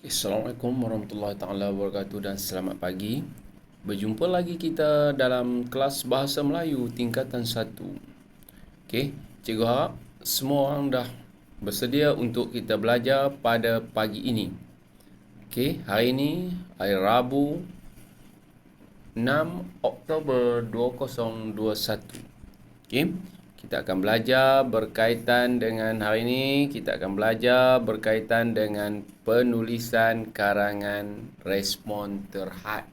Assalamualaikum warahmatullahi taala wabarakatuh dan selamat pagi. Berjumpa lagi kita dalam kelas Bahasa Melayu tingkatan 1. Okey, cikgu harap semua orang dah bersedia untuk kita belajar pada pagi ini. Okey, hari ini hari Rabu 6 Oktober 2021. Okey, kita akan belajar berkaitan dengan hari ini, kita akan belajar berkaitan dengan penulisan karangan respon terhad.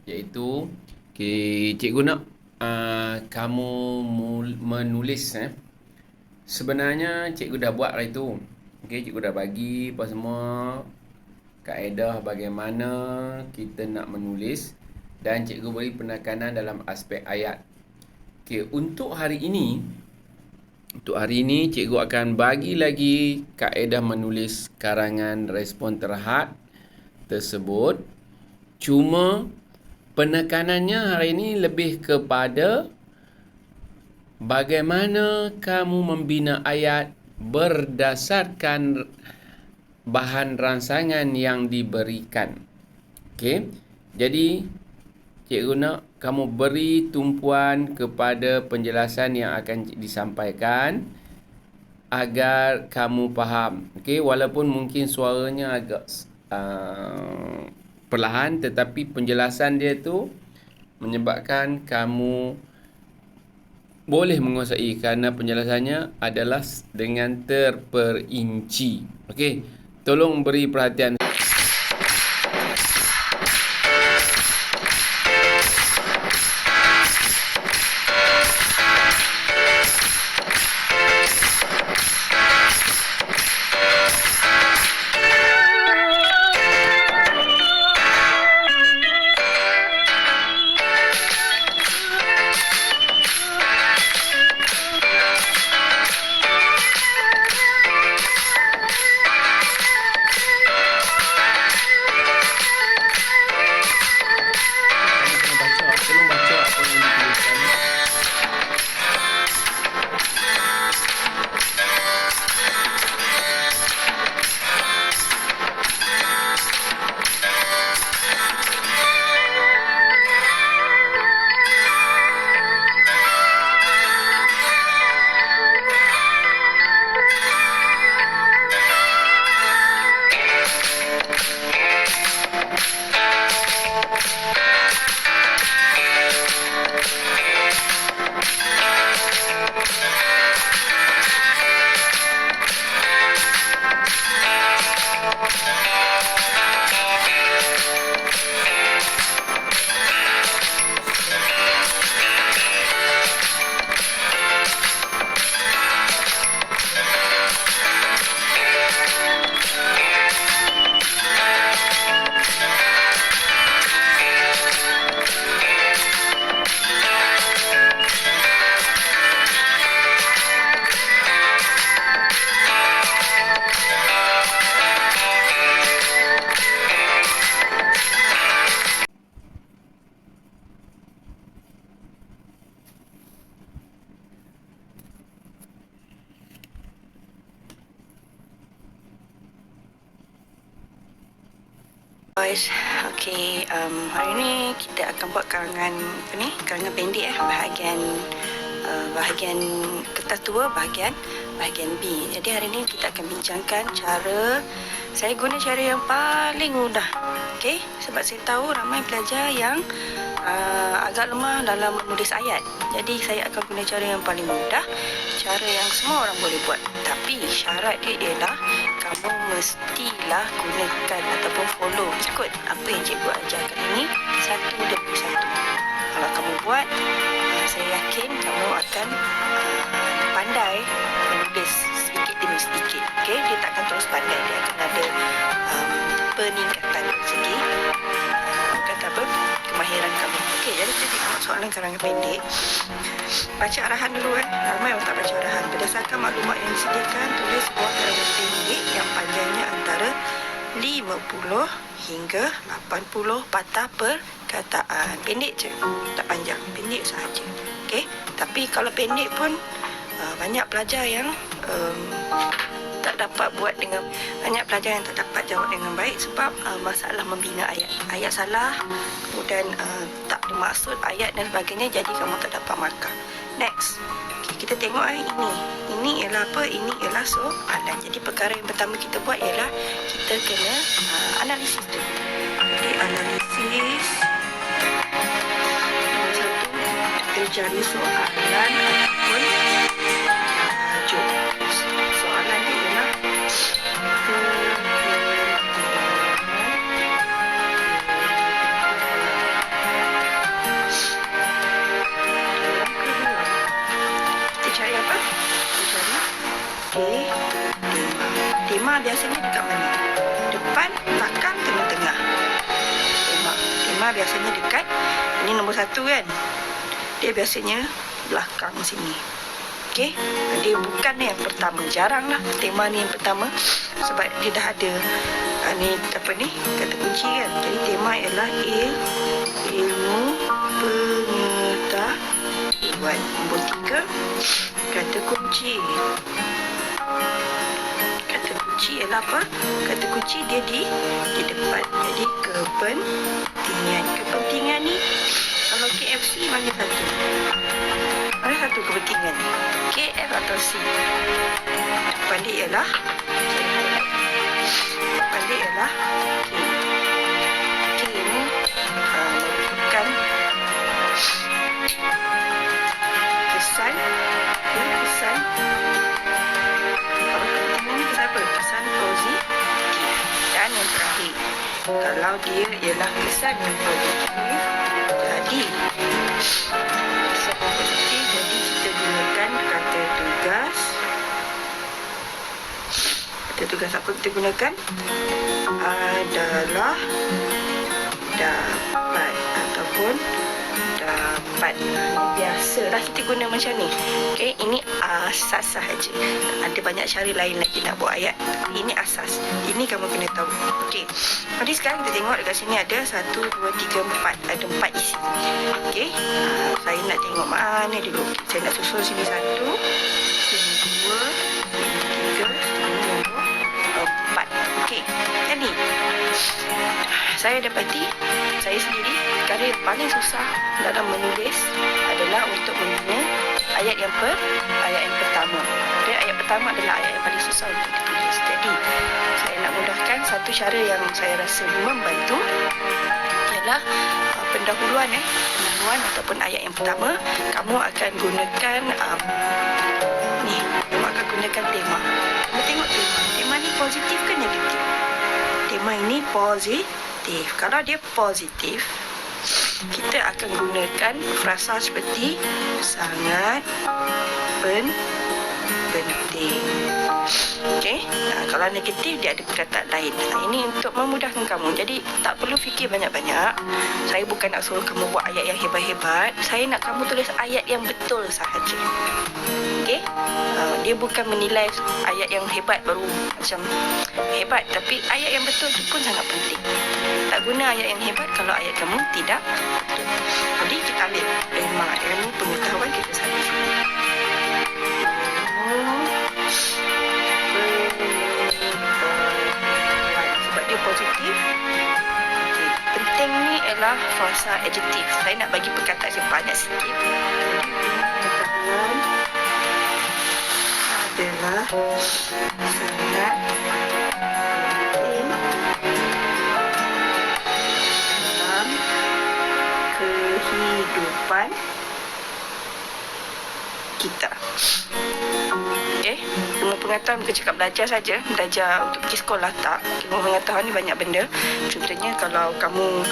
Iaitu, cikgu nak kamu menulis. Sebenarnya cikgu dah buat hari tu. Okey, cikgu dah bagi apa semua kaedah bagaimana kita nak menulis dan cikgu beri penekanan dalam aspek ayat. Okey, untuk hari ini cikgu akan bagi lagi kaedah menulis karangan respon terhad tersebut. Cuma penekanannya hari ini lebih kepada bagaimana kamu membina ayat berdasarkan bahan rangsangan yang diberikan. Okey. Jadi cikgu nak kamu beri tumpuan kepada penjelasan yang akan disampaikan agar kamu faham. Okey, walaupun mungkin suaranya agak perlahan, tetapi penjelasan dia tu menyebabkan kamu boleh menguasai kerana penjelasannya adalah dengan terperinci. Okey, tolong beri perhatian. Guys, okay, hari ni kita akan buat karangan karangan pendek bahagian kertas tua, bahagian B. Jadi hari ni kita akan bincangkan saya guna cara yang paling mudah. Okay, sebab saya tahu ramai pelajar yang agak lemah dalam menulis ayat. Jadi saya akan guna cara yang paling mudah, cara yang semua orang boleh buat. Tapi syarat dia ialah kamu mestilah gunakan ataupun follow, ikut apa yang cikgu ajarkan ini satu demi satu. Kalau kamu buat, saya yakin kamu akan pandai menulis sedikit demi sedikit. Okay? Dia tak akan terus pandai, dia akan ada peningkatan segi kemahiran kamu. Okey, jadi kita tengok soalan karangan pendek. Baca arahan dulu Ramai orang tak baca arahan. Berdasarkan maklumat yang disediakan, tulis sebuah karangan pendek yang panjangnya antara 50 hingga 80 patah perkataan. Pendek je, tak panjang, pendek sahaja. Okey, tapi kalau pendek pun banyak pelajar yang tak dapat buat dengan banyak pelajar yang tak dapat jawab dengan baik sebab masalah membina ayat. Ayat salah, kemudian tak ada maksud ayat dan sebagainya, jadi kamu tak dapat markah. Next. Okay, kita tengok ini. Ini ialah apa? Ini ialah soalan. Jadi perkara yang pertama kita buat ialah kita kena analisis tu. Jadi analisis. Nombor satu, kita cari soalan ataupun tajuk. Soalan dia ialah tema biasanya dekat mana? Depan, belakang, tengah-tengah. Tema biasanya dekat. Ini nombor satu kan? Dia biasanya belakang sini. Okey? Dia bukan yang pertama. Jarang lah tema ni yang pertama. Sebab dia dah ada ni apa ni? Kata kunci kan? Jadi tema ialah ilmu pengetahuan. Nombor tiga, kata kunci. Kunci ialah apa? Kata kunci dia di depan. Jadi kepentingan. Kepentingan ni kalau KFC mana satu? Mana satu kepentingan ni? KF atau C? Depan dia ialah K. K ni merupakan kesan. Kesan kesan positif. Dan yang terakhir, kalau dia ialah kesan yang positif, jadi kesan positif, jadi kita gunakan kata tugas. Kata tugas apa kita gunakan? Adalah dapat ataupun dapat. Biasalah kita guna macam ni. Okey, ini asas sahaja. Ada banyak cara lain lagi nak buat ayat. Ini asas. Ini kamu kena tahu. Okey. Jadi sekarang kita tengok dekat sini ada 1, 2, 3, 4. Ada 4 isi. Okey. Saya nak tengok mana dulu. Saya nak susun sini 1, sini 2, sini 3, sini nombor 4. Okey. Jadi saya dapati saya sendiri perkara yang paling susah dalam menulis adalah untuk membina ayat yang pertama. Okay, ayat pertama adalah ayat yang paling susah untuk ditulis. Jadi saya nak mudahkan, satu cara yang saya rasa membantu ialah pendahuluan ataupun ayat yang pertama. Kamu akan gunakan kamu akan gunakan tema. Kamu tengok tema. Tema ni positif ke negatif? Tema ini positif. Kalau dia positif, kita akan gunakan frasa seperti sangat penting. Okey. Kalau negatif, dia ada perkataan lain. Ini untuk memudahkan kamu. Jadi tak perlu fikir banyak-banyak. Saya bukan nak suruh kamu buat ayat yang hebat-hebat. Saya nak kamu tulis ayat yang betul sahaja. Okey. Dia bukan menilai ayat yang hebat baru macam hebat, tapi ayat yang betul itu pun sangat penting. Tak guna ayat yang hebat kalau ayat kamu tidak betul. Jadi kita ambil ilmu pengetahuan, kita salin sini. Sebab dia positif. Okay. Penting ni ialah frasa adjektif. Saya nak bagi perkataan yang banyak sikit. Jadi pengetahuan adalah sangat penting dalam kehidupan kita. Okey, ilmu pengetahuan bukan cakap belajar saja, belajar untuk pergi sekolah, tak. Ilmu pengetahuan ni banyak benda. Contohnya kalau kamu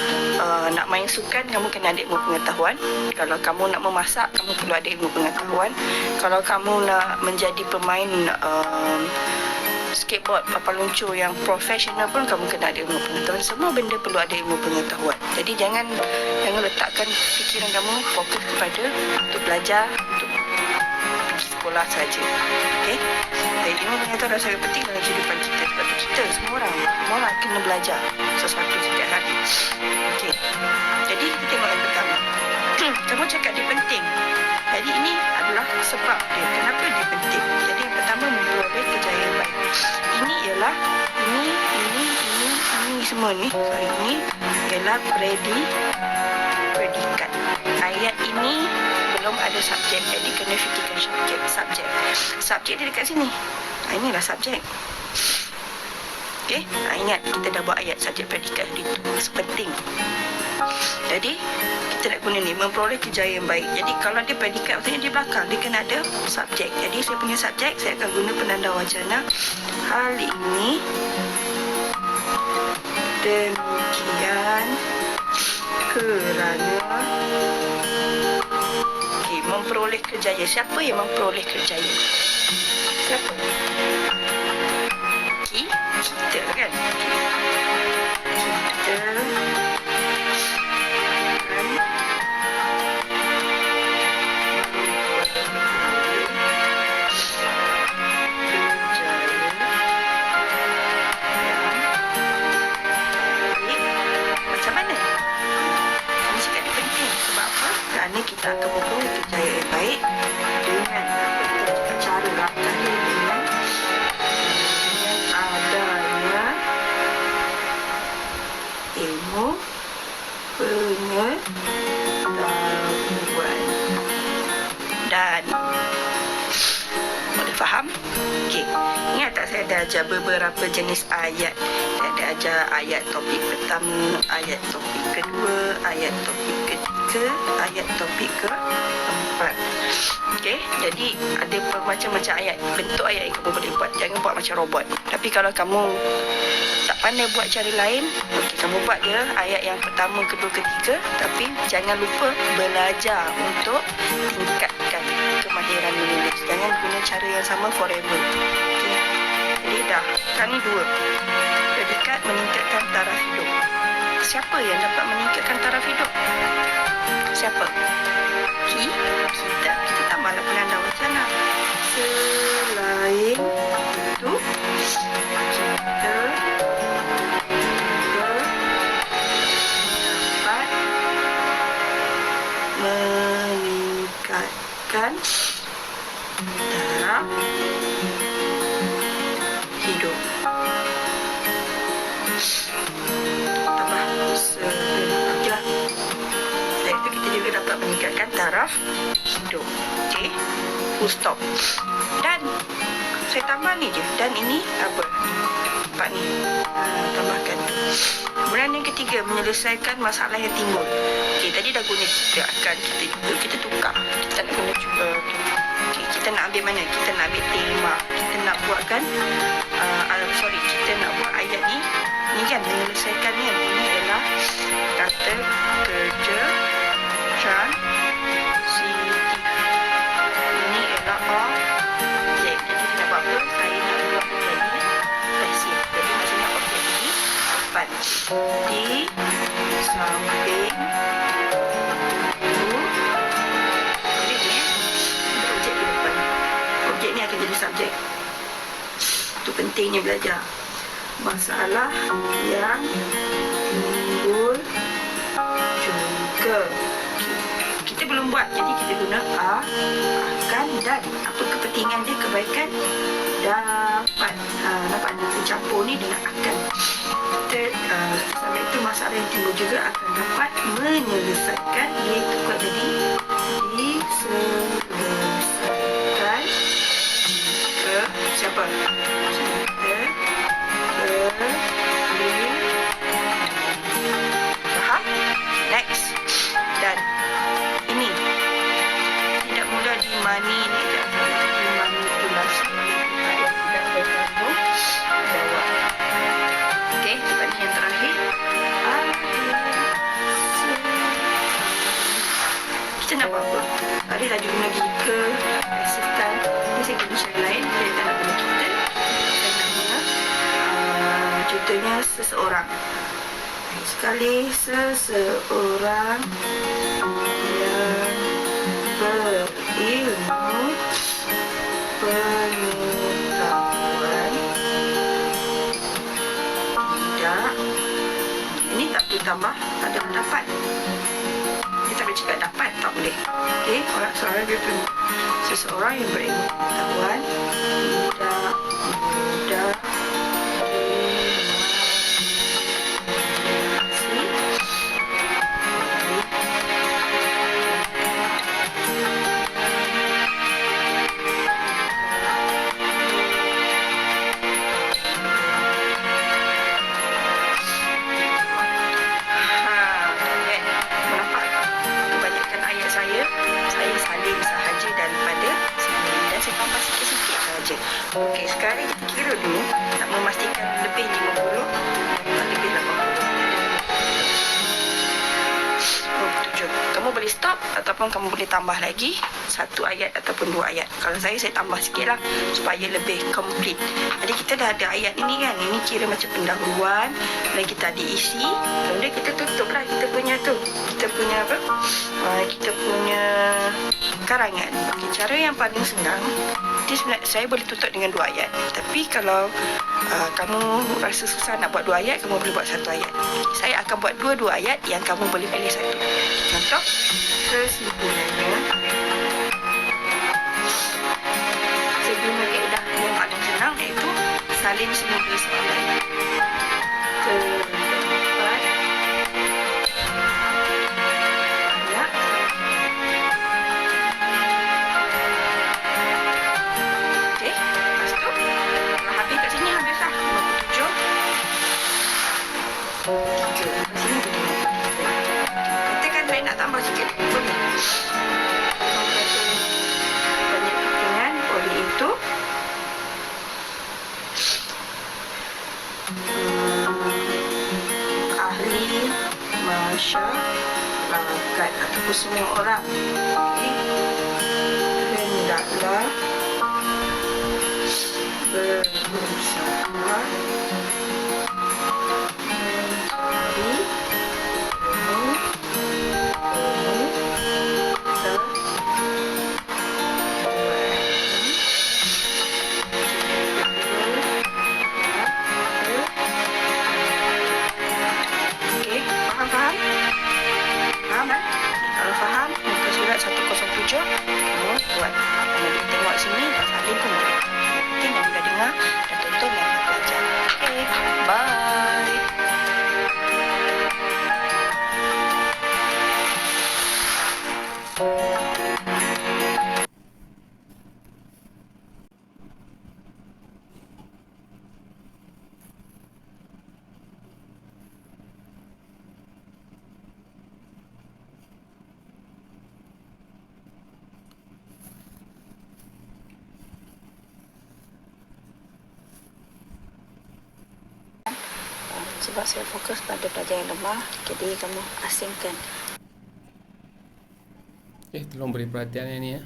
nak main sukan, kamu kena ada ilmu pengetahuan. Kalau kamu nak memasak, kamu perlu ada ilmu pengetahuan. Kalau kamu nak menjadi pemain skateboard, papan luncur yang profesional pun kamu kena ada ilmu pengetahuan. Semua benda perlu ada ilmu pengetahuan. Jadi jangan letakkan fikiran kamu fokus kepada untuk belajar, untuk pergi sekolah saja. Okey. Jadi ilmu pengetahuan adalah sangat penting dalam kehidupan kita. Sebab kita semua orang kena belajar sesuatu setiap hari. Okey. Jadi kita tengok yang pertama. Kamu cakap dia penting. Jadi ini adalah sebab dia. Kenapa dia penting? Jadi yang pertama memperoleh memperoleh kejayaan baik. Ini ialah ini semua ni. Sorry, ini ialah predikat. Ayat ini belum ada subjek, jadi kena fikirkan subjek. Subjek dia dekat sini. Inilah subjek. Okey, ingat kita dah buat ayat subjek predikat hari tu. Penting. Jadi kita nak guna ni, memperoleh kejayaan baik. Jadi kalau dia predikat, maksudnya di belakang dia kena ada subjek. Jadi saya punya subjek, saya akan guna penanda wacana. Hal ini demikian kerana memperoleh kejayaan. Siapa yang memperoleh kejayaan? Siapa? Kita kan? Kita kita akan memperoleh kejayaan baik dengan cara langkahnya dengan adanya ilmu pengetahuan. Dan boleh faham? Okey. Ingat tak saya dah ajar beberapa jenis ayat. Saya dah ajar ayat topik pertama, ayat topik kedua, ayat topik ketiga, ayat topik keempat. Okey, jadi ada macam-macam ayat. Bentuk ayat yang kamu boleh buat. Jangan buat macam robot. Tapi kalau kamu tak pandai buat cara lain, okey, kamu buat dia ayat yang pertama, kedua, ketiga. Tapi jangan lupa belajar untuk tingkatkan kemahiran menulis. Jangan guna cara yang sama forever. Okay. Jadi dah, sekarang ni 2. Predikat meningkatkan taraf hidup. Siapa yang dapat meningkatkan taraf hidup? Siapa? Kita. Kita tambahlah penanda wacana. Selain itu, kita dapat meningkatkan taraf hidup. Tambah sejajar. Dan itu kita juga dapat meningkatkan taraf hidup. Okey, full stop. Dan saya tambah ni je. Dan ini apa? Empat ni. Tambahkan. Kemudian yang ketiga, menyelesaikan masalah yang timbul. Okey, tadi dah guna kita akan, kita tukar. Kita nak guna cuba. Okey, kita nak ambil mana? Kita nak ambil tema. Kita nak buatkan kita nak buat ayat ni. Ni kan menyelesaikan ni. Ini adalah kata kerja transitif. Ini adalah objek. Jadi kita nak buat apa? Saya nak buat menjadi pasif. Jadi maksudnya objek ini depan. Di samping objek ni, objek di depan. Objek ni akan jadi subjek. Itu pentingnya belajar. Masalah yang timbul juga. Kita belum buat, jadi kita guna akan dan. Apa kepentingan dia? Kebaikan dapat. Nampak nanti campur ni dengan akan. Sampai itu masalah yang timbul juga akan dapat menyelesaikan. Dia itu kuat jadi diselesaikan jika siapa? Faham? Next. Dan ini tidak mudah dimanipulasi ayat tidak bertanggung jawab. Okey, lepas ni yang terakhir. Kita nak buat apa? Tadi dah guna lagi ke asisten. Ini saya guna cara lain. Saya tak nak guna kita. Saya nak guna contohnya seseorang. Sekali seseorang yang berilmu pengetahuan tidak. Ini tak perlu tambah, ada pendapat. Kita boleh cakap dapat, tak boleh. Okey, orang seorang dia seseorang yang berilmu pengetahuan tidak mudah Okey, sekarang kita kira dulu nak memastikan lebih 50 atau lebih 80. 27. Kamu boleh stop ataupun kamu boleh tambah lagi satu ayat ataupun dua ayat. Kalau saya tambah sikit lah supaya lebih complete. Jadi kita dah ada ayat ini kan. Ini kira macam pendahuluan. Dan kita ada isi. Kemudian kita tutup lah kita punya tu. Kita punya apa? Kita punya karangan. Okey, cara yang paling senang. Saya boleh tutup dengan dua ayat. Tapi kalau kamu rasa susah nak buat dua ayat, kamu boleh buat satu ayat. Saya akan buat dua ayat yang kamu boleh pilih satu. Contoh, kesimpulannya, saya guna kaedah yang paling senang iaitu salin semula soalan. Keempat, ayat. Okey, lepas tu, kalau habis kat sini habis lah 57. Okey, lepas sini boleh. Katakan saya nak tambah sikit, boleh. Banyak kepentingan, oleh itu ahli masyarakat ataupun semua orang hendaklah berusaha mencari Kalau faham, muka surat 107 kamu buat. Kalau boleh tengok sini dan salin pun boleh. Penting yang dah dengar dan tonton dan nak belajar. Okay, bye. Sebab saya fokus pada pelajar yang lemah, jadi kamu asingkan. Tolong beri perhatian yang ni ya.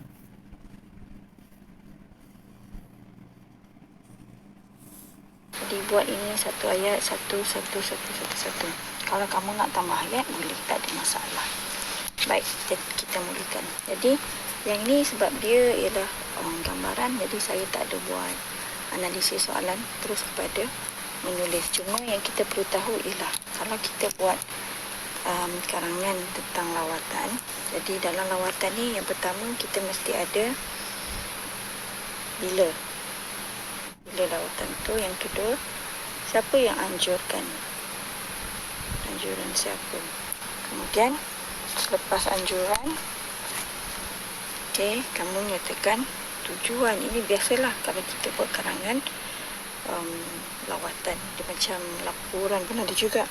Jadi buat ini satu ayat, satu. Kalau kamu nak tambah ayat, boleh, tak ada masalah. Baik, kita mulakan. Jadi yang ini sebab dia ialah gambaran, jadi saya tak ada buat analisis soalan terus kepada menulis. Cuma yang kita perlu tahu ialah kalau kita buat karangan tentang lawatan, jadi dalam lawatan ni yang pertama kita mesti ada bila lawatan tu, yang kedua siapa yang anjuran siapa, kemudian selepas anjuran kamu nyatakan tujuan. Ini biasalah kalau kita buat karangan lawatan, dia macam laporan pun ada juga.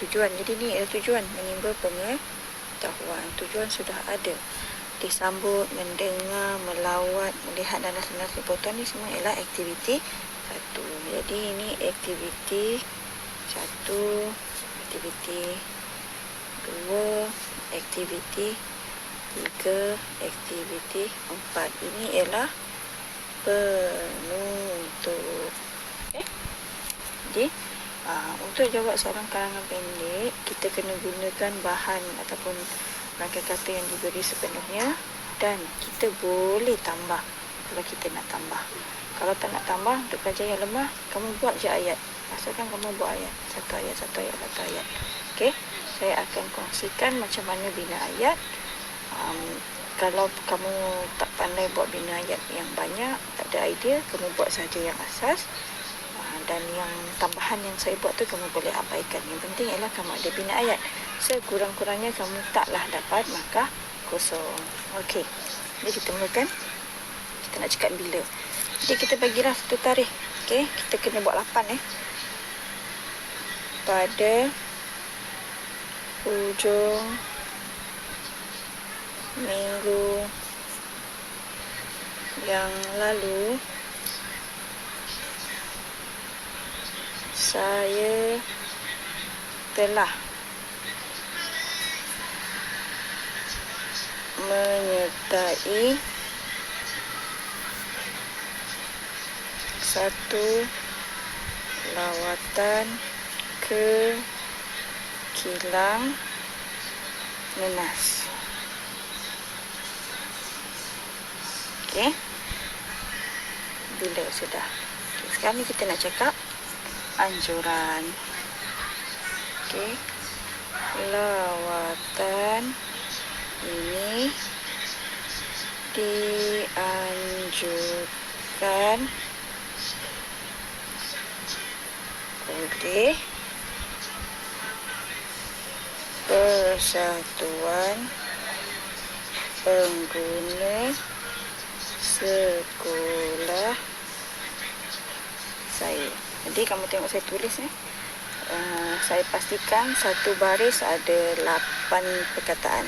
Tujuan, jadi ni adalah tujuan menimba pengetahuan. Tujuan sudah ada, disambut, mendengar, melawat, melihat dan nas-nas liputan ni semua ialah aktiviti satu. Jadi ini aktiviti satu, aktiviti dua, aktiviti tiga, aktiviti empat. Ini ialah penutup. Jadi untuk jawab soalan karangan pendek, kita kena gunakan bahan ataupun rangkaian kata yang diberi sepenuhnya, dan kita boleh tambah kalau kita nak tambah. Kalau tak nak tambah, untuk pelajar yang lemah, kamu buat je ayat. Asalkan kamu buat ayat, satu ayat. Okey, saya akan kongsikan macam mana bina ayat. Kalau kamu tak pandai buat bina ayat yang banyak, tak ada idea, kamu buat saja yang asas. Dan yang tambahan yang saya buat tu kamu boleh abaikan. Yang penting ialah kamu ada bina ayat. Sekurang-kurangnya kamu taklah dapat markah kosong. Okey. Jadi kita mulakan. Kita nak cakap bila. Jadi kita bagilah satu tarikh. Okey, kita kena buat 8 pada hujung minggu yang lalu saya telah menyertai satu lawatan ke kilang Nenas. Okey. Bila sudah. Okay, sekarang ni kita nak cakap anjuran. Okey. Lawatan ini dianjurkan oleh Persatuan Pengguna Sekolah saya. Jadi kamu tengok saya tulis saya pastikan satu baris ada 8 perkataan.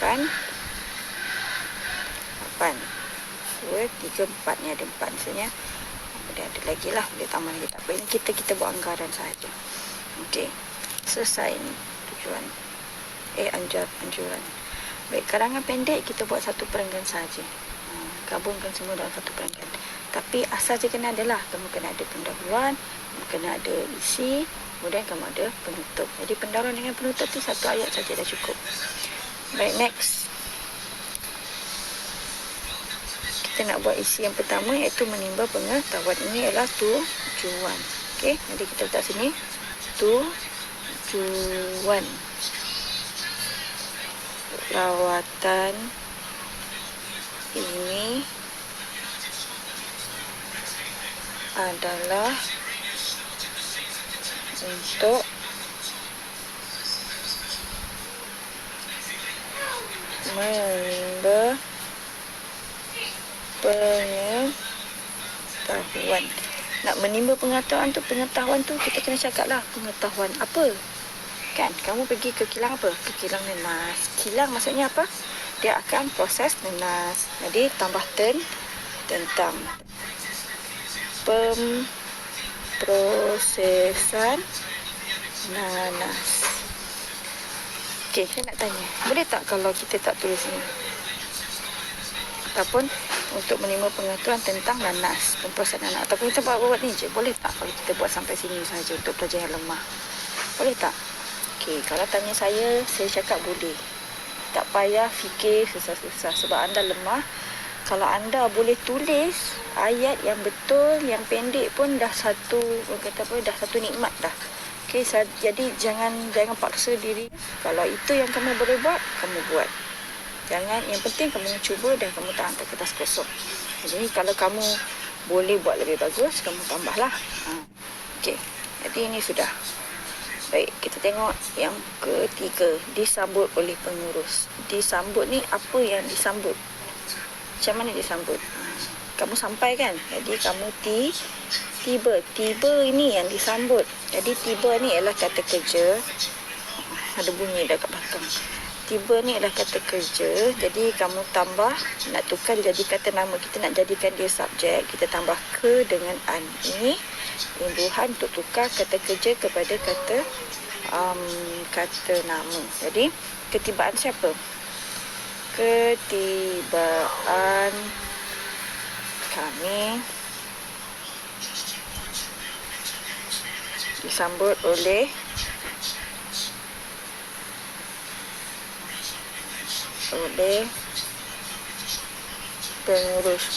Kan? 8 2, 3, 4 ni ada 4 maksudnya. Boleh ada lagi lah, boleh tambah lagi, tak apa. Ini kita buat anggaran sahaja. Okey, selesai ni tujuan anjuran. Baik, karangan pendek kita buat satu perenggan sahaja. Gabungkan semua dalam satu perenggan. Tapi asal je kena adalah kamu kena ada pendahuluan, kamu kena ada isi, kemudian kamu ada penutup. Jadi pendahuluan dengan penutup tu satu ayat saja dah cukup. Baik, next. Kita nak buat isi yang pertama iaitu menimba pengetahuan. Ini adalah tujuan. Okey, jadi kita letak sini tujuan lawatan ini adalah untuk menimba pengetahuan. Nak menimba pengetahuan tu kita kena cakap lah pengetahuan apa. Kan, kamu pergi ke kilang apa? Ke kilang Nenas. Kilang maksudnya apa? Dia akan proses nenas. Jadi tambah tentang pemprosesan nanas. Okey, saya nak tanya, boleh tak kalau kita tak tulis ni? Ataupun untuk menimba pengetahuan tentang nanas, pemprosesan nanas. Ataupun kita buat ni je, boleh tak kalau kita buat sampai sini saja untuk pelajar yang lemah? Boleh tak? Okey, kalau tanya saya cakap boleh. Tak payah fikir susah-susah sebab anda lemah. Kalau anda boleh tulis ayat yang betul, yang pendek pun dah satu nikmat dah. Okey, jadi jangan paksa diri. Kalau itu yang kamu boleh buat, kamu buat. Jangan, yang penting kamu cuba dan kamu tak hantar kertas kosong. Jadi kalau kamu boleh buat lebih bagus, kamu tambahlah. Okey, jadi ini sudah. Baik, kita tengok yang ketiga, disambut oleh pengurus. Disambut ni apa yang disambut? Macam mana disambut? Kamu sampai kan? Jadi kamu tiba ini yang disambut. Jadi tiba ni ialah kata kerja. Ada bunyi dah kat belakang. Tiba ni adalah kata kerja. Jadi kamu tambah, nak tukar dia jadi kata nama. Kita nak jadikan dia subjek. Kita tambah ke dengan an. Ini imbuhan untuk tukar kata kerja kepada kata nama. Jadi ketibaan siapa? Ketibaan kami disambut oleh pengurus.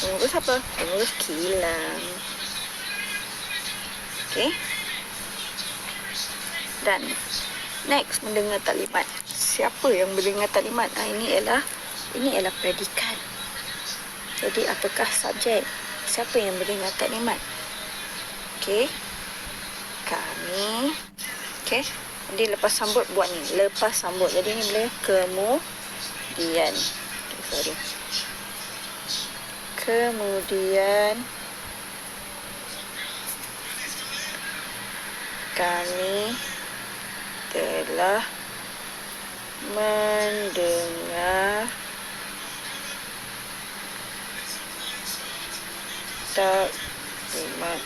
Pengurus apa? Pengurus kilang. Okey. Dan next, mendengar taklimat. Siapa yang mendengar taklimat? Ini ialah predikat. Jadi apakah subjek? Siapa yang mendengar taklimat? Okey. Kami. Okey. Jadi lepas sambut buat ni. Lepas sambut. Jadi ni boleh kemudian. Okay, sorry. Kemudian kami telah mendengar taklimat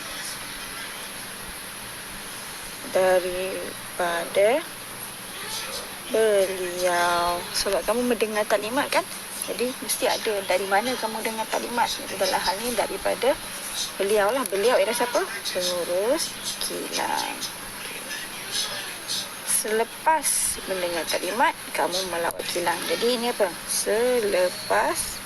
daripada beliau. Sebab kamu mendengar taklimat kan, jadi mesti ada dari mana kamu dengar taklimat. Jadi dalam hal ni daripada beliau lah. Beliau ialah siapa? Pengurus kilang. Selepas mendengar taklimat, kamu melawat kilang. Jadi ini apa? Selepas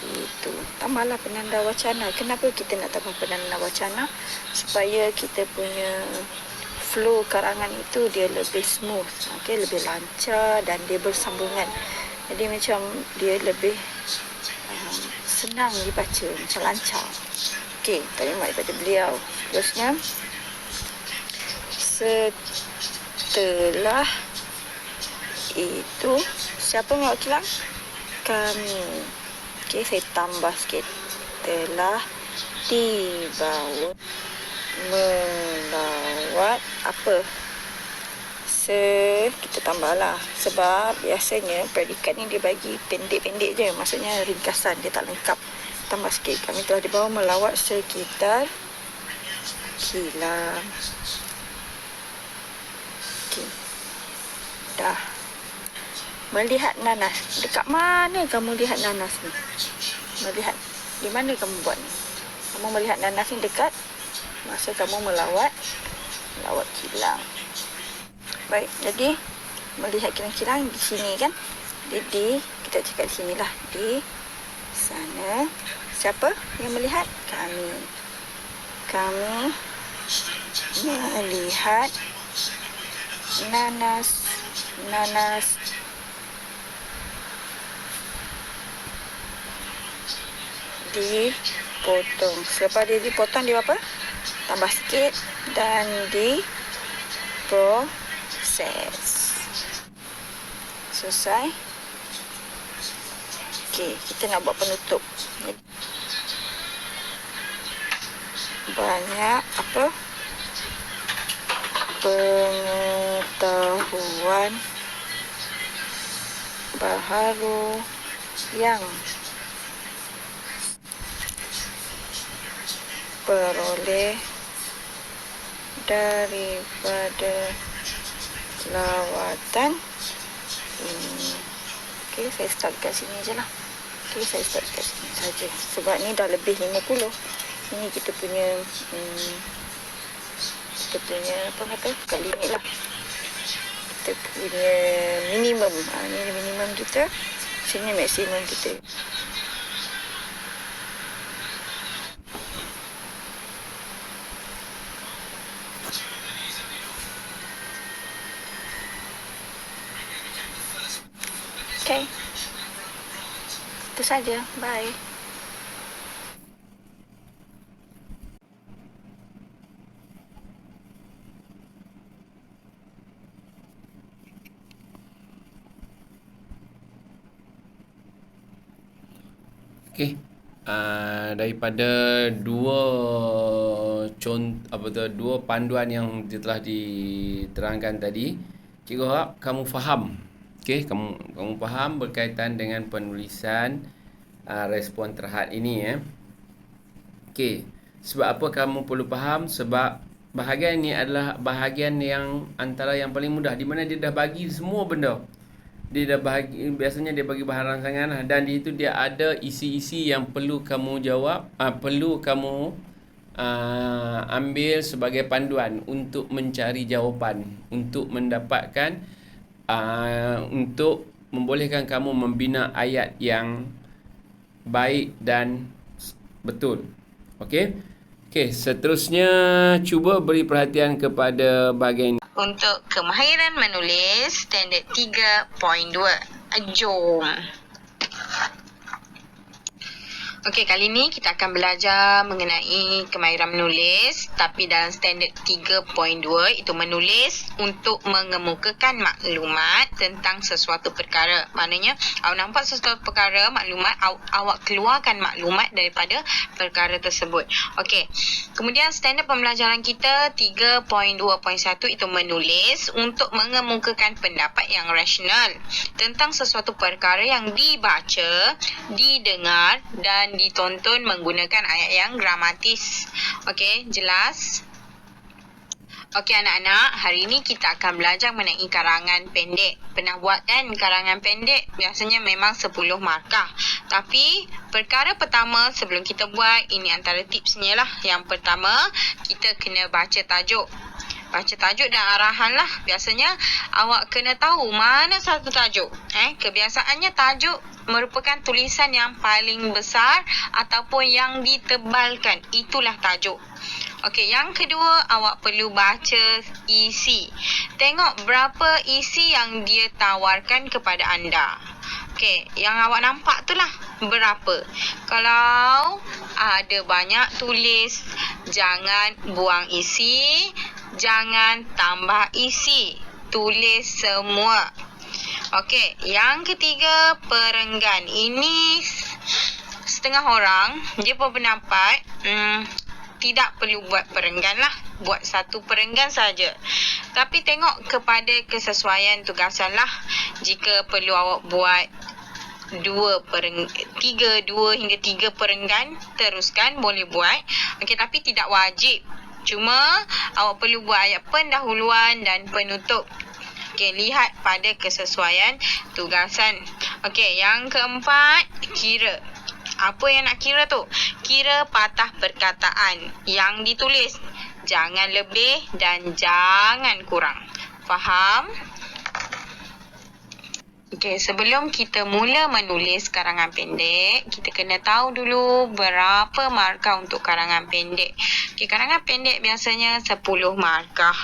itu. Tambahlah penanda wacana. Kenapa kita nak tambah penanda wacana? Supaya kita punya flow karangan itu dia lebih smooth, okay? Lebih lancar dan dia bersambungan. Jadi macam dia lebih senang dibaca, macam lancar. Okey, taklimat daripada beliau. Terusnya, setelah itu, siapa melawat kilang? Kami. Okey, saya tambah sikit. Telah dibawa melawat apa? Kita tambahlah. Sebab biasanya predikat ni dia bagi pendek-pendek je. Maksudnya ringkasan, dia tak lengkap. Tambah sikit. Kami telah dibawa melawat sekitar kilang. Okey. Dah. Melihat nanas. Dekat mana kamu lihat nanas ni? Melihat. Di mana kamu buat ni? Kamu melihat nanas ni dekat masa kamu melawat kilang. Baik, jadi melihat kilang-kilang di sini kan. Jadi kita cakap di sinilah. Di sana. Siapa yang melihat? Kami. Kami melihat nanas dipotong. Selepas dia dipotong, dia apa? Tambah sikit dan diproses. Selesai. Okey, kita nak buat penutup. Banyak apa? Pengetahuan baharu yang peroleh daripada lawatan ini. Okey, saya start kat sini je lah. Okey, saya start kat sini saja. Sebab ni dah lebih 50. Ini kita punya apa kata? Bukan limit lah. Kita punya minimum. Ini minimum kita. Sini maksimum kita. Okay. Itu saja. Bye. Okey. Daripada dua panduan yang telah diterangkan tadi, cikgu harap kamu faham. Okey, kamu faham berkaitan dengan penulisan respon terhad ini ya. Okey, sebab apa kamu perlu faham? Sebab bahagian ini adalah bahagian yang antara yang paling mudah, di mana dia dah bagi semua benda. Dia dah bagi, biasanya dia bagi bahan rangsangan lah, dan di situ dia ada isi-isi yang perlu kamu jawab, perlu kamu ambil sebagai panduan untuk mencari jawapan, untuk mendapatkan untuk membolehkan kamu membina ayat yang baik dan betul. Okey. Okey, seterusnya cuba beri perhatian kepada bahagian untuk kemahiran menulis standard 3.2. Jom. Okey, kali ni kita akan belajar mengenai kemahiran menulis tapi dalam standard 3.2 itu menulis untuk mengemukakan maklumat tentang sesuatu perkara. Maknanya awak nampak sesuatu perkara, maklumat, awak keluarkan maklumat daripada perkara tersebut. Okey. Kemudian standard pembelajaran kita 3.2.1 itu menulis untuk mengemukakan pendapat yang rasional tentang sesuatu perkara yang dibaca, didengar dan ditonton menggunakan ayat yang gramatis. Okey, jelas? Okey anak-anak, hari ini kita akan belajar mengenai karangan pendek. Pernah buat kan karangan pendek? Biasanya memang 10 markah. Tapi perkara pertama sebelum kita buat, ini antara tipsnya lah. Yang pertama, kita kena baca tajuk. Baca tajuk dan arahan lah. Biasanya awak kena tahu mana satu tajuk. Kebiasaannya tajuk merupakan tulisan yang paling besar ataupun yang ditebalkan. Itulah tajuk. Okey, yang kedua, awak perlu baca isi. Tengok berapa isi yang dia tawarkan kepada anda. Okey, yang awak nampak tu lah berapa. Kalau ada banyak tulis, jangan buang isi, jangan tambah isi. Tulis semua. Okey, yang ketiga, perenggan. Ini setengah orang dia berpendapat tidak perlu buat perenggan lah. Buat satu perenggan saja. Tapi tengok kepada kesesuaian tugasan lah. Jika perlu awak buat 2 hingga 3 perenggan, teruskan, boleh buat. Okey, tapi tidak wajib. Cuma awak perlu buat ayat pendahuluan dan penutup. Okey, lihat pada kesesuaian tugasan. Okey, yang keempat, kira. Apa yang nak kira tu? Kira patah perkataan yang ditulis. Jangan lebih dan jangan kurang. Faham? Okey, sebelum kita mula menulis karangan pendek, kita kena tahu dulu berapa markah untuk karangan pendek. Okey, karangan pendek biasanya 10 markah.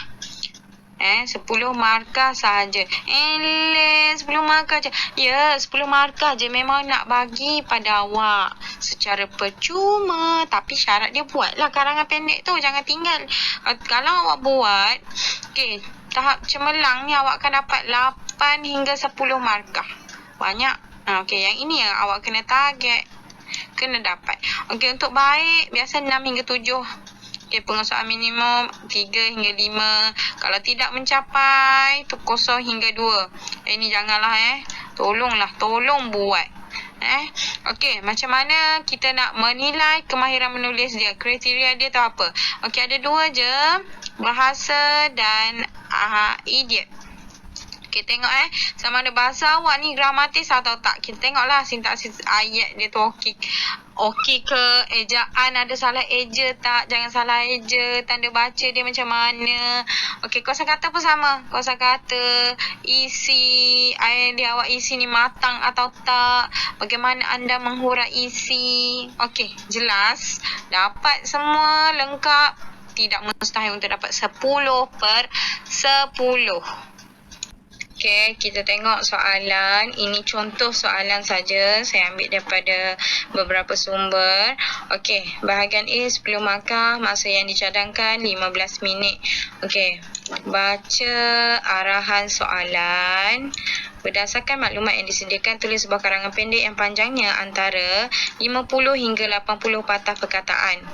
10 markah sahaja. 10 markah je. Ya, 10 markah je. Memang nak bagi pada awak secara percuma. Tapi syarat dia buatlah karangan pendek tu. Jangan tinggal. Kalau awak buat, okey, tahap cemerlang ni awak akan dapat 8 hingga 10 markah. Banyak. Okey, yang ini yang awak kena target. Kena dapat. Okey, untuk baik, biasa 6 hingga 7. Okey, pengesahan minimum 3 hingga 5. Kalau tidak mencapai, tu 0 hingga 2. Ini janganlah tolong buat. Okey, macam mana kita nak menilai kemahiran menulis dia? Kriteria dia tu apa? Okey, ada 2 je. Bahasa dan idiom. Okey, tengok sama ada bahasa awak ni gramatis atau tak. Kita tengoklah sintaksis ayat dia tu okey ke, ejaan ada salah eja tak, jangan salah eja, tanda baca dia macam mana. Okey, kosakata pun sama. Kosakata, isi, ayat dia awak isi ni matang atau tak, bagaimana anda menghurai isi. Okey, jelas. Dapat semua lengkap. Tidak mustahil untuk dapat 10/10. Okey, kita tengok soalan. Ini contoh soalan saja. Saya ambil daripada beberapa sumber. Okey, bahagian A 10 markah. Masa yang dicadangkan 15 minit. Okey, baca arahan soalan. Berdasarkan maklumat yang disediakan, tulis sebuah karangan pendek yang panjangnya antara 50 hingga 80 patah perkataan.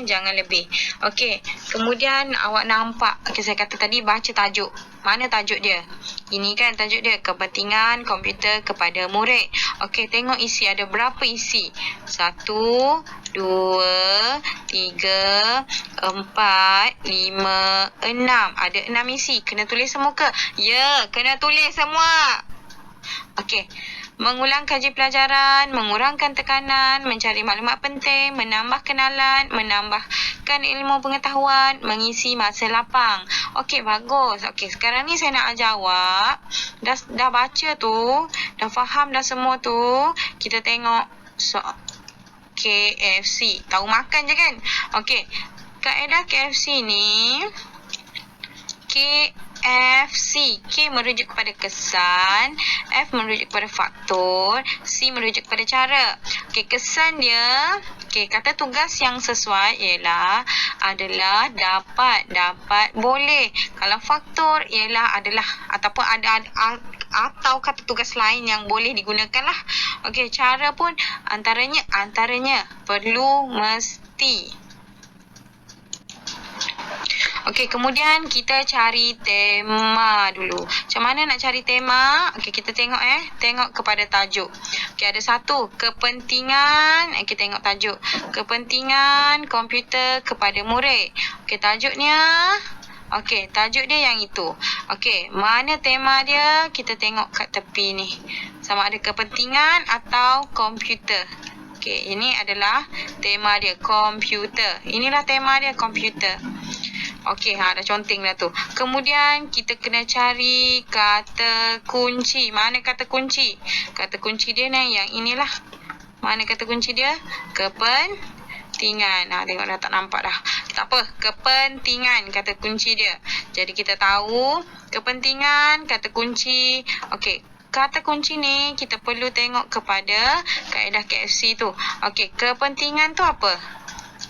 Jangan lebih. Okey, kemudian awak nampak, saya kata tadi baca tajuk. Mana tajuk dia? Ini kan tajuk dia, kepentingan komputer kepada murid. Okey, tengok isi. Ada berapa isi? 1, 2, 3, 4, 5, 6. Ada 6 isi. Kena tulis semua ke? Ya, kena tulis semua. Okey. Mengulang kaji pelajaran, mengurangkan tekanan, mencari maklumat penting, menambah kenalan, menambahkan ilmu pengetahuan, mengisi masa lapang. Okey, bagus. Okey, sekarang ni saya nak ajar awak. Dah baca tu, dah faham dah semua tu. Kita tengok KFC. Tahu makan je kan? Okey, kaedah KFC ni, KFC. K merujuk kepada kesan, F merujuk kepada faktor, C merujuk kepada cara. Okey, kesan dia, okey, kata tugas yang sesuai adalah dapat, boleh. Kalau faktor adalah ataupun atau kata tugas lain yang boleh digunakan lah. Okey, cara pun antaranya perlu, mesti. Okey, kemudian kita cari tema dulu. Macam mana nak cari tema? Okey, kita tengok tengok kepada tajuk. Okey, ada satu, kepentingan. Okey, tengok tajuk. Kepentingan komputer kepada murid. Okey, tajuknya. Okey, tajuk dia yang itu. Okey, mana tema dia? Kita tengok kat tepi ni. Sama ada kepentingan atau komputer. Okey, ini adalah tema dia, komputer. Inilah tema dia, komputer. Okey, dah conteng dah tu. Kemudian kita kena cari kata kunci. Mana kata kunci? Kata kunci dia ni yang inilah. Mana kata kunci dia? Kepentingan. Tengok dah tak nampak dah. Tak apa, kepentingan kata kunci dia. Jadi kita tahu kepentingan kata kunci. Okey, kata kunci ni kita perlu tengok kepada kaedah KFC tu. Okey, kepentingan tu apa?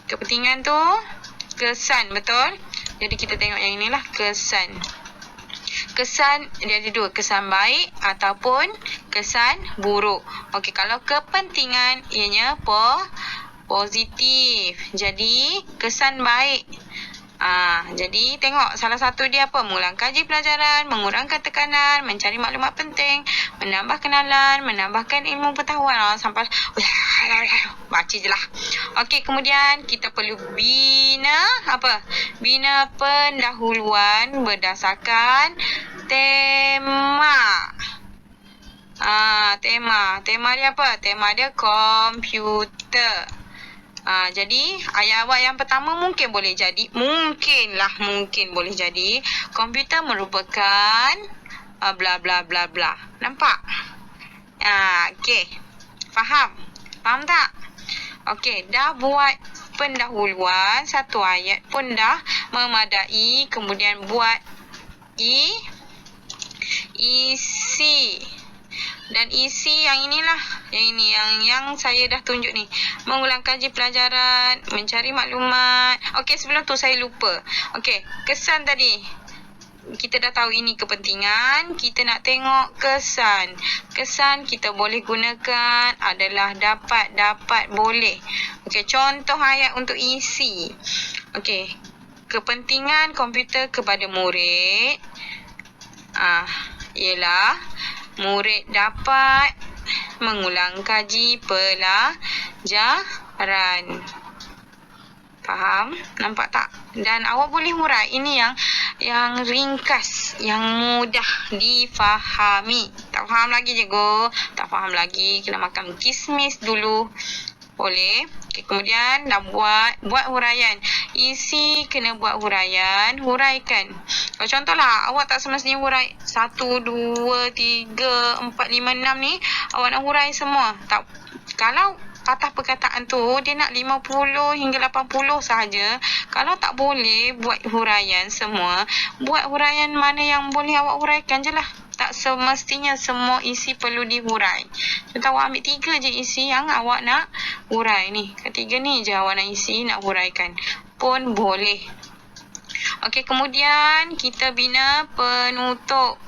Kepentingan tu kesan, betul? Jadi kita tengok yang inilah, kesan. Kesan dia ada dua, kesan baik ataupun kesan buruk. Okey, kalau kepentingan ianya positif. Jadi kesan baik. Jadi tengok salah satu dia apa? Mengulang kaji pelajaran, mengurangkan tekanan, mencari maklumat penting, menambah kenalan, menambahkan ilmu pengetahuan. Sampai baca je lah. Okey, kemudian kita perlu bina apa? Bina pendahuluan berdasarkan tema. Tema dia apa? Tema dia komputer. Jadi ayat awal yang pertama mungkin boleh jadi, mungkin boleh jadi komputer merupakan bla bla bla bla. Nampak? Okey. Faham tak? Okey, dah buat pendahuluan, satu ayat pun dah memadai. Kemudian buat isi. Dan isi yang inilah, yang ini yang saya dah tunjuk ni. Mengulang kaji pelajaran, mencari maklumat. Okey, sebelum tu saya lupa. Okey, kesan tadi. Kita dah tahu ini kepentingan, kita nak tengok kesan. Kesan kita boleh gunakan adalah dapat, boleh. Okey, contoh ayat untuk isi. Okey, kepentingan komputer kepada murid ialah murid dapat mengulang kaji pelajaran. Faham? Nampak tak? Dan awak boleh hurai. Ini yang ringkas, yang mudah difahami. Tak faham lagi cikgu? Tak faham lagi, kena makan kismis dulu. Boleh. Okay, kemudian dah buat huraian. Isi kena buat huraian, huraikan. Contohlah, awak tak semestinya hurai 1, 2, 3, 4, 5, 6 ni. Awak nak hurai semua. Tak. Kalau patah perkataan tu dia nak 50 hingga 80 sahaja. Kalau tak boleh buat huraian semua, buat huraian mana yang boleh awak huraikan je lah. Tak semestinya semua isi perlu dihurai. Contoh awak ambil 3 je isi yang awak nak hurai ni. Ketiga ni je awak nak isi, nak huraikan. Pun boleh. Okey, kemudian kita bina penutup.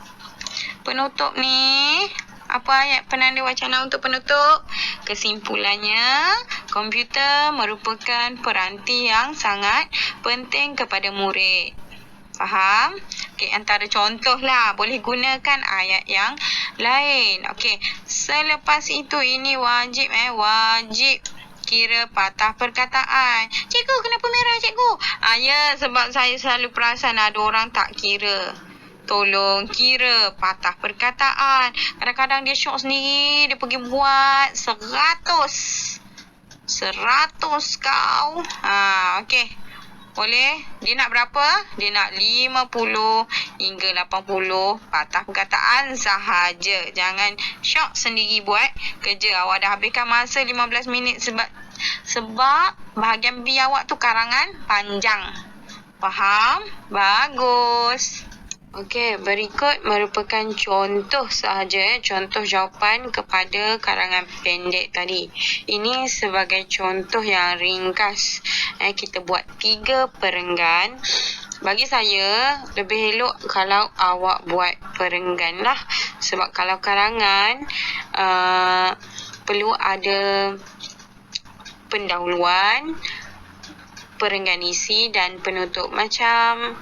Penutup ni, apa ayat penanda wacana untuk penutup? Kesimpulannya, komputer merupakan peranti yang sangat penting kepada murid. Faham? Okey, antara contoh lah. Boleh gunakan ayat yang lain. Okey, selepas itu ini wajib wajib kira patah perkataan. Cikgu, kenapa merah cikgu? Ya, sebab saya selalu perasan ada orang tak kira. Tolong kira patah perkataan. Kadang-kadang dia syok sendiri, dia pergi buat 100 kau. Okey. Boleh? Dia nak berapa? Dia nak 50 hingga 80 patah perkataan sahaja. Jangan syok sendiri buat kerja. Awak dah habiskan masa 15 minit sebab bahagian B awak tu karangan panjang. Faham? Bagus. Okey, berikut merupakan contoh sahaja, contoh jawapan kepada karangan pendek tadi. Ini sebagai contoh yang ringkas. Kita buat 3 perenggan. Bagi saya, lebih elok kalau awak buat perenggan lah. Sebab kalau karangan, perlu ada pendahuluan, perenggan isi dan penutup. Macam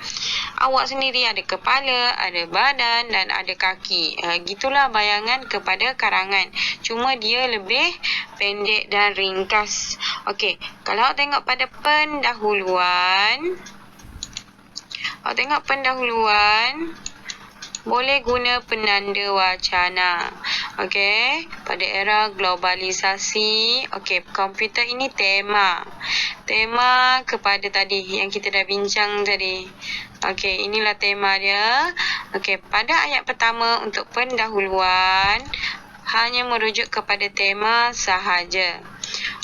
awak sendiri ada kepala, ada badan dan ada kaki. Gitulah bayangan kepada karangan. Cuma dia lebih pendek dan ringkas. Okey, kalau awak tengok pada pendahuluan, boleh guna penanda wacana. Okey, pada era globalisasi, komputer ini tema. Tema kepada tadi yang kita dah bincang tadi. Okey, inilah tema dia. Okey, pada ayat pertama untuk pendahuluan hanya merujuk kepada tema sahaja.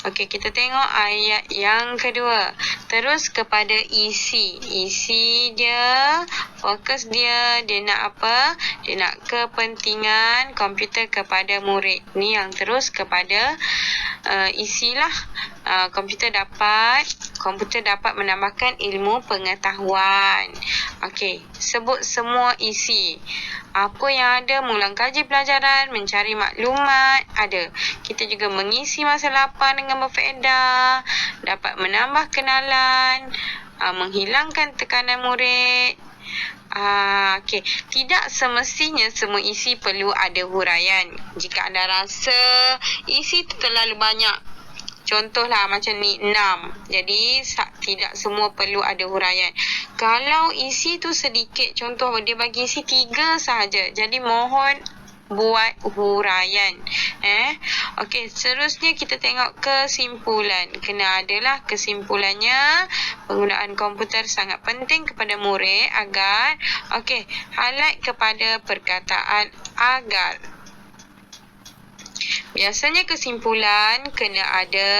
Okey, kita tengok ayat yang kedua. Terus kepada isi. Isi dia, fokus dia nak apa? Dia nak kepentingan komputer kepada murid. Ni yang terus kepada isilah. Komputer dapat menambahkan ilmu pengetahuan. Okey, sebut semua isi. Apa yang ada, mengulang kaji pelajaran, mencari maklumat, ada. Kita juga mengisi masa lapang dengan berfaedah, dapat menambah kenalan, menghilangkan tekanan murid. Okey, tidak semestinya semua isi perlu ada huraian. Jika anda rasa isi itu terlalu banyak, contohlah macam ni 6. Jadi tidak semua perlu ada huraian. Kalau isi tu sedikit, contoh dia bagi isi 3 sahaja. Jadi mohon buat huraian. Okey, seterusnya kita tengok kesimpulan. Kena adalah kesimpulannya. Penggunaan komputer sangat penting kepada murid agar highlight kepada perkataan agar. Biasanya kesimpulan kena ada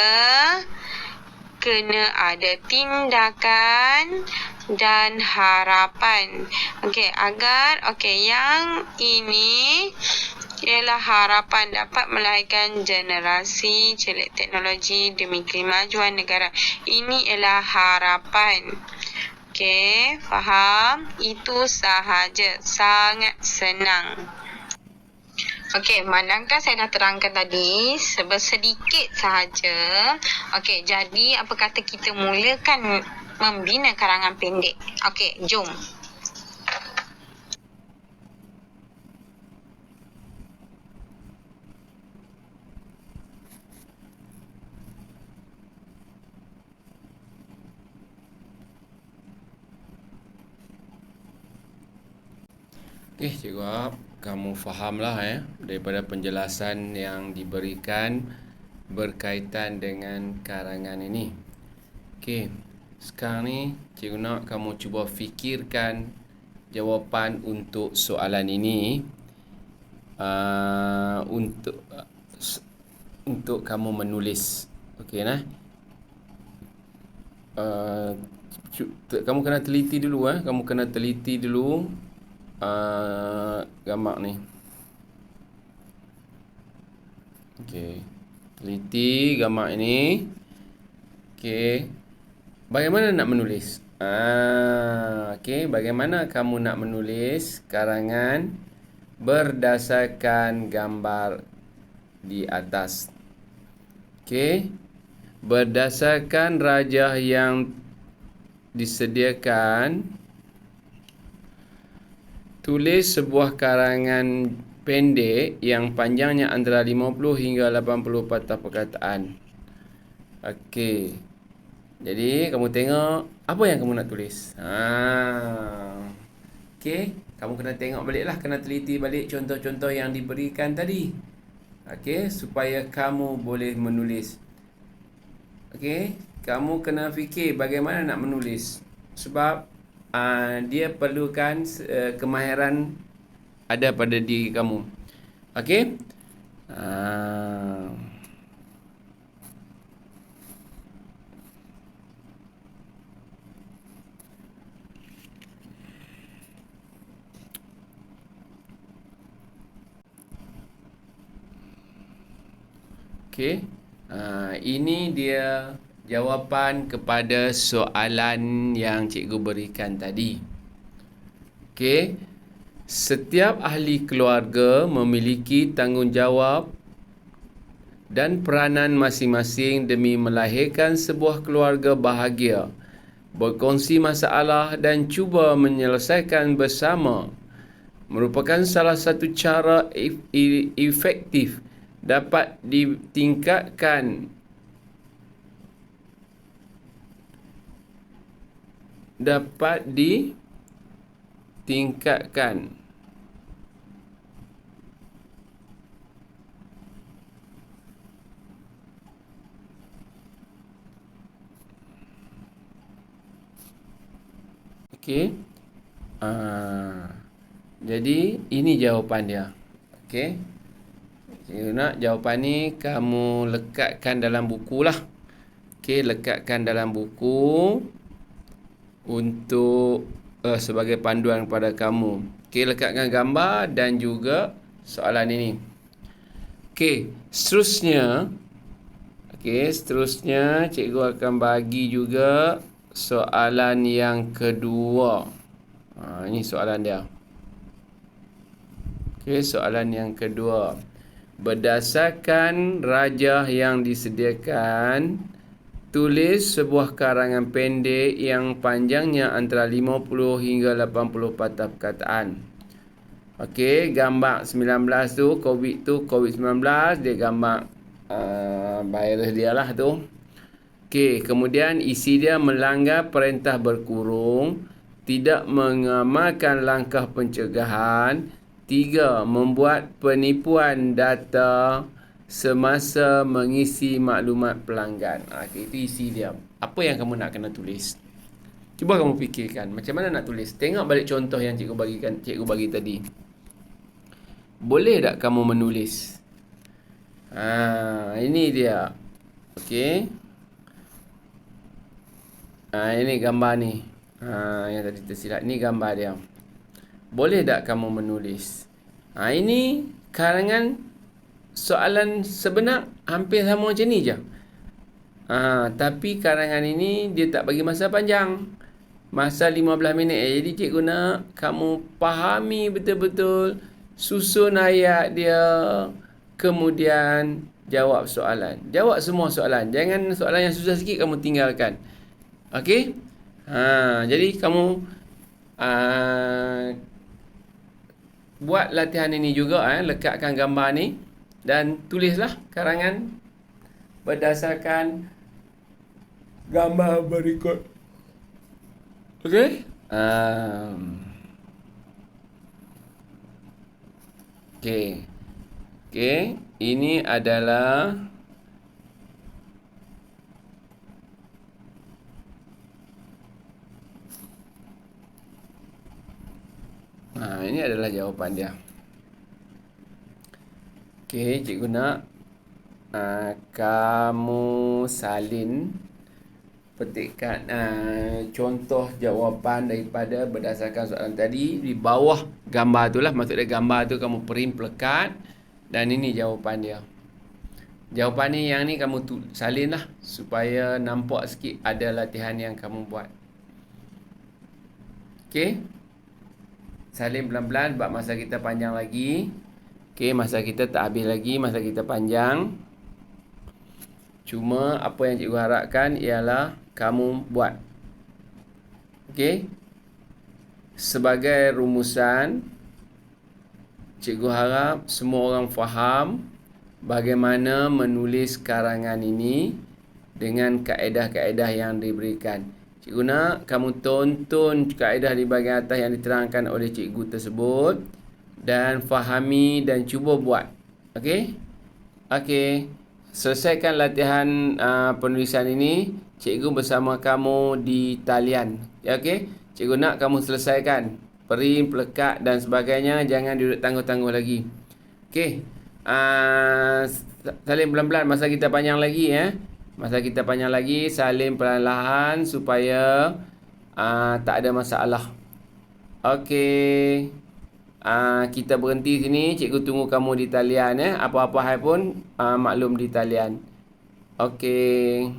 tindakan dan harapan. Yang ini ialah harapan dapat melahirkan generasi celik teknologi demi kemajuan negara. Ini ialah harapan. Faham? Itu sahaja. Sangat senang. Mandangkan saya dah terangkan tadi sedikit sahaja. Jadi apa kata kita mulakan membina karangan pendek. Jom. Cikgu harap kamu fahamlah daripada penjelasan yang diberikan berkaitan dengan karangan ini. Sekarang ni cikgu nak kamu cuba fikirkan jawapan untuk soalan ini untuk kamu menulis. Kamu kena teliti dulu gambar ni. Teliti gambar ini. Bagaimana nak menulis? Bagaimana kamu nak menulis karangan berdasarkan gambar di atas? Berdasarkan rajah yang disediakan, tulis sebuah karangan pendek yang panjangnya antara 50 hingga 80 patah perkataan. Jadi kamu tengok apa yang kamu nak tulis. Kamu kena tengok baliklah, kena teliti balik contoh-contoh yang diberikan tadi. Supaya kamu boleh menulis. Kamu kena fikir bagaimana nak menulis. Sebab dia perlukan kemahiran ada pada diri kamu. Okey. Ini dia jawapan kepada soalan yang cikgu berikan tadi. Okey. Setiap ahli keluarga memiliki tanggungjawab dan peranan masing-masing demi melahirkan sebuah keluarga bahagia, berkongsi masalah dan cuba menyelesaikan bersama. Merupakan salah satu cara efektif dapat ditingkatkan Okey. Jadi ini jawapan dia. Okey. Cikgu nak jawapan ni kamu lekatkan dalam buku lah. Okey, lekatkan dalam buku untuk sebagai panduan kepada kamu. Okey, lekatkan gambar dan juga soalan ini. Okey, seterusnya cikgu akan bagi juga soalan yang kedua. Ini soalan dia. Okey, soalan yang kedua. Berdasarkan rajah yang disediakan, tulis sebuah karangan pendek yang panjangnya antara 50 hingga 80 patah perkataan. Okey, gambar 19 tu, COVID-19, dia gambar virus dia lah tu. Okey, kemudian isi dia melanggar perintah berkurung, tidak mengamalkan langkah pencegahan. 3. Membuat penipuan data semasa mengisi maklumat pelanggan. Itu isi dia. Apa yang kamu nak kena tulis? Cuba kamu fikirkan macam mana nak tulis. Tengok balik contoh yang cikgu bagi tadi. Boleh tak kamu menulis? Ini dia. Okey. Ini gambar ni. Yang tadi tersilap. Ini gambar dia. Boleh tak kamu menulis? Ini karangan soalan sebenar hampir sama macam ni je. Tapi karangan ini dia tak bagi masa panjang. Masa 15 minit. Jadi cikgu nak kamu fahami betul-betul, susun ayat dia, kemudian jawab soalan. Jawab semua soalan. Jangan soalan yang susah sikit kamu tinggalkan. Okey? Jadi kamu buat latihan ini juga, lekatkan gambar ni dan tulislah karangan berdasarkan gambar berikut. Okey? Okey, ini adalah ini adalah jawapan dia. Okey, cikgu nak kamu salin petikkan contoh jawapan daripada berdasarkan soalan tadi di bawah gambar tu lah. Maksudnya gambar tu kamu print pelekat dan ini jawapan dia. Jawapan ni yang ni kamu salin lah supaya nampak sikit ada latihan yang kamu buat. Okey. Salin pelan-pelan sebab masa kita panjang lagi. Okey, masa kita tak habis lagi, masa kita panjang. Cuma apa yang cikgu harapkan ialah kamu buat. Okey. Sebagai rumusan, cikgu harap semua orang faham bagaimana menulis karangan ini dengan kaedah-kaedah yang diberikan. Cikgu nak kamu tonton kaedah di bahagian atas yang diterangkan oleh cikgu tersebut dan fahami dan cuba buat. Okey? Okey. Selesaikan latihan penulisan ini. Cikgu bersama kamu di talian. Ya, okey? Cikgu nak kamu selesaikan. Print, pelekat dan sebagainya. Jangan duduk tangguh-tangguh lagi. Okey. Salin pelan-pelan masa kita panjang lagi, Masa kita panjang lagi, salin perlahan supaya tak ada masalah. Okey. Kita berhenti sini. Cikgu tunggu kamu di talian. Apa-apa hal pun maklum di talian. Okey.